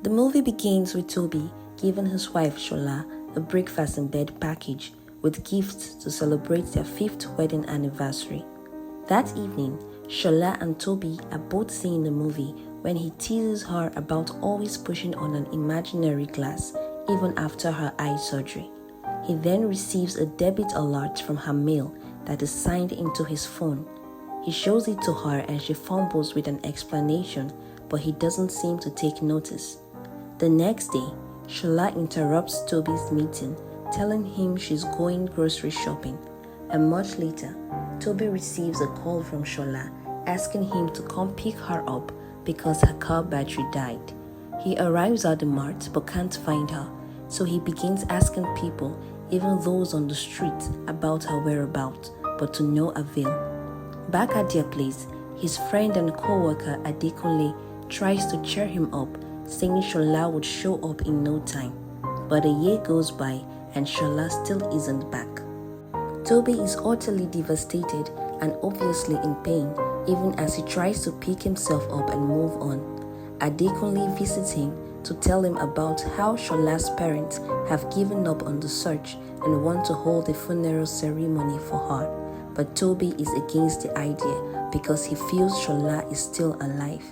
The movie begins with Toby giving his wife Shola a breakfast in bed package with gifts to celebrate their 5th wedding anniversary. That evening, Shola and Toby are both seeing the movie when he teases her about always pushing on an imaginary glass even after her eye surgery. He then receives a debit alert from her mail that is signed into his phone. He shows it to her and she fumbles with an explanation, but he doesn't seem to take notice. The next day, Shola interrupts Toby's meeting, telling him she's going grocery shopping, and much later, Toby receives a call from Shola asking him to come pick her up because her car battery died. He arrives at the mart but can't find her, so he begins asking people, even those on the street, about her whereabouts, but to no avail. Back at their place, his friend and co-worker Adekunle tries to cheer him up, saying Shola would show up in no time. But a year goes by and Shola still isn't back. Toby is utterly devastated and obviously in pain, even as he tries to pick himself up and move on. Adekunle visits him to tell him about how Shola's parents have given up on the search and want to hold a funeral ceremony for her. But Toby is against the idea because he feels Shola is still alive.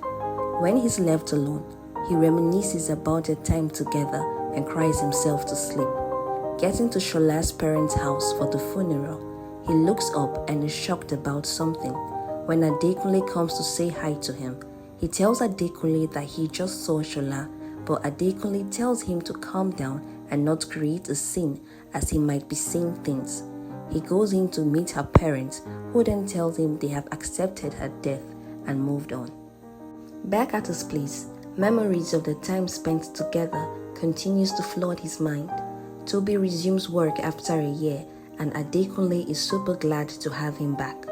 When he's left alone, he reminisces about their time together and cries himself to sleep. Getting to Shola's parents' house for the funeral, he looks up and is shocked about something. When Adekunle comes to say hi to him, he tells Adekunle that he just saw Shola, but Adekunle tells him to calm down and not create a scene as he might be seeing things. He goes in to meet her parents, who then tells him they have accepted her death and moved on. Back at his place, memories of the time spent together continues to flood his mind. Toby resumes work after a year and Adekunle is super glad to have him back.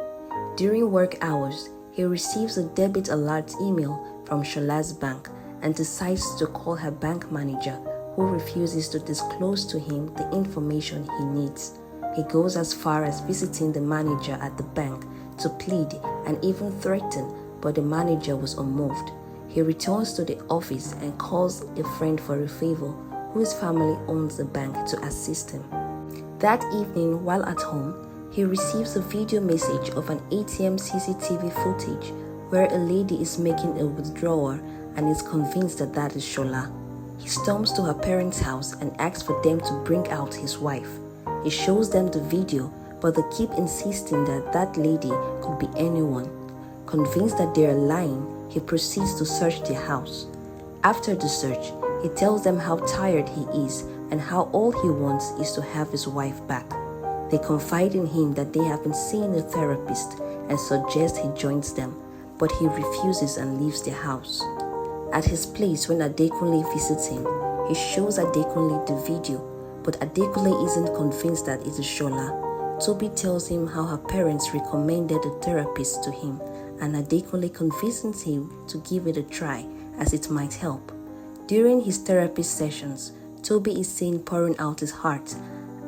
During work hours, he receives a debit alert email from Shola's bank and decides to call her bank manager, who refuses to disclose to him the information he needs. He goes as far as visiting the manager at the bank to plead and even threaten, but the manager was unmoved. He returns to the office and calls a friend for a favor, whose family owns the bank, to assist him. That evening, while at home, he receives a video message of an ATM CCTV footage where a lady is making a withdrawal and is convinced that that is Shola. He storms to her parents' house and asks for them to bring out his wife. He shows them the video, but they keep insisting that that lady could be anyone. Convinced that they are lying, he proceeds to search their house. After the search, he tells them how tired he is and how all he wants is to have his wife back. They confide in him that they have been seeing a therapist and suggest he joins them, but he refuses and leaves their house. At his place, when Adekunle visits him, he shows Adekunle the video, but Adekunle isn't convinced that it is Shola. Toby tells him how her parents recommended a therapist to him, and Adekunle convinces him to give it a try as it might help. During his therapist sessions, Toby is seen pouring out his heart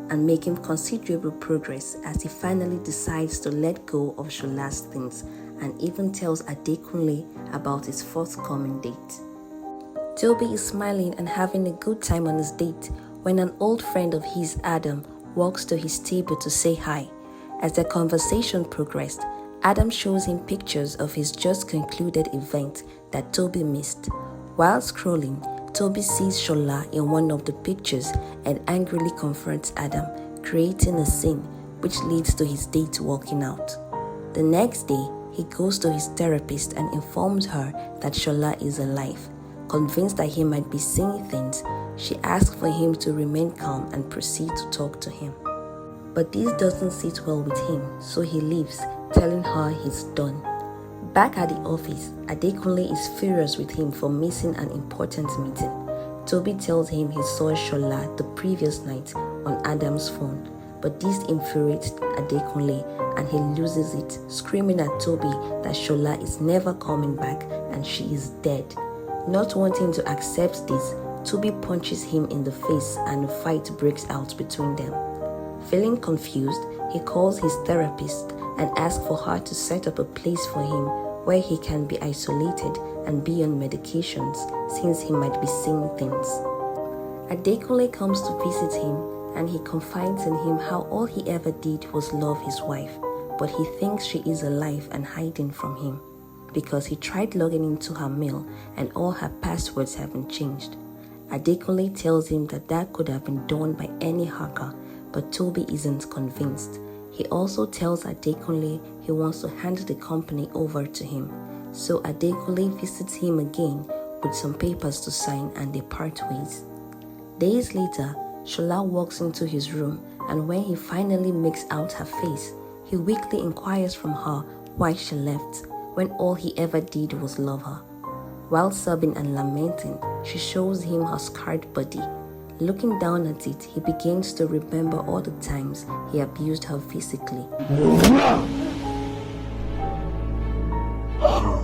and making considerable progress as he finally decides to let go of Shola's things and even tells Adekunle about his forthcoming date. Toby is smiling and having a good time on his date when an old friend of his, Adam, walks to his table to say hi. As their conversation progressed, Adam shows him pictures of his just concluded event that Toby missed. While scrolling, Toby sees Shola in one of the pictures and angrily confronts Adam, creating a scene which leads to his date walking out. The next day, he goes to his therapist and informs her that Shola is alive. Convinced that he might be seeing things, she asks for him to remain calm and proceed to talk to him. But this doesn't sit well with him, so he leaves, telling her he's done. Back at the office, Adekunle is furious with him for missing an important meeting. Toby tells him he saw Shola the previous night on Adam's phone, but this infuriates Adekunle and he loses it, screaming at Toby that Shola is never coming back and she is dead. Not wanting to accept this, Toby punches him in the face and a fight breaks out between them. Feeling confused, he calls his therapist and asks for her to set up a place for him where he can be isolated and be on medications since he might be seeing things. Adekunle comes to visit him and he confides in him how all he ever did was love his wife, but he thinks she is alive and hiding from him because he tried logging into her mail and all her passwords have been changed. Adekunle tells him that could have been done by any hacker, but Toby isn't convinced. He also tells Adekunle he wants to hand the company over to him, so Adekunle visits him again with some papers to sign and they part ways. Days later, Shola walks into his room and when he finally makes out her face, he weakly inquires from her why she left when all he ever did was love her. While sobbing and lamenting, she shows him her scarred body. Looking down at it, he begins to remember all the times he abused her physically. You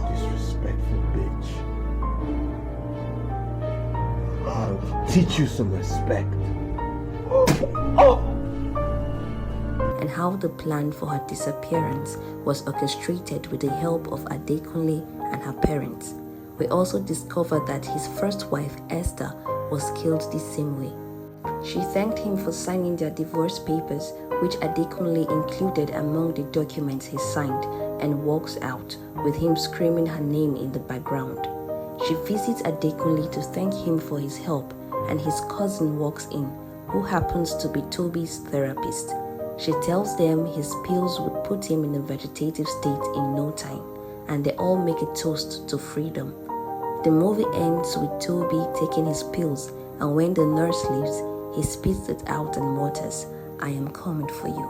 disrespectful bitch. I'll teach you some respect. And how the plan for her disappearance was orchestrated with the help of Adekunle and her parents. We also discover that his first wife, Esther, was killed the same way. She thanked him for signing their divorce papers, which Adekunle included among the documents he signed, and walks out, with him screaming her name in the background. She visits Adekunle to thank him for his help, and his cousin walks in, who happens to be Toby's therapist. She tells them his pills would put him in a vegetative state in no time, and they all make a toast to freedom. The movie ends with Toby taking his pills, and when the nurse leaves, he spits it out and mutters, "I am coming for you."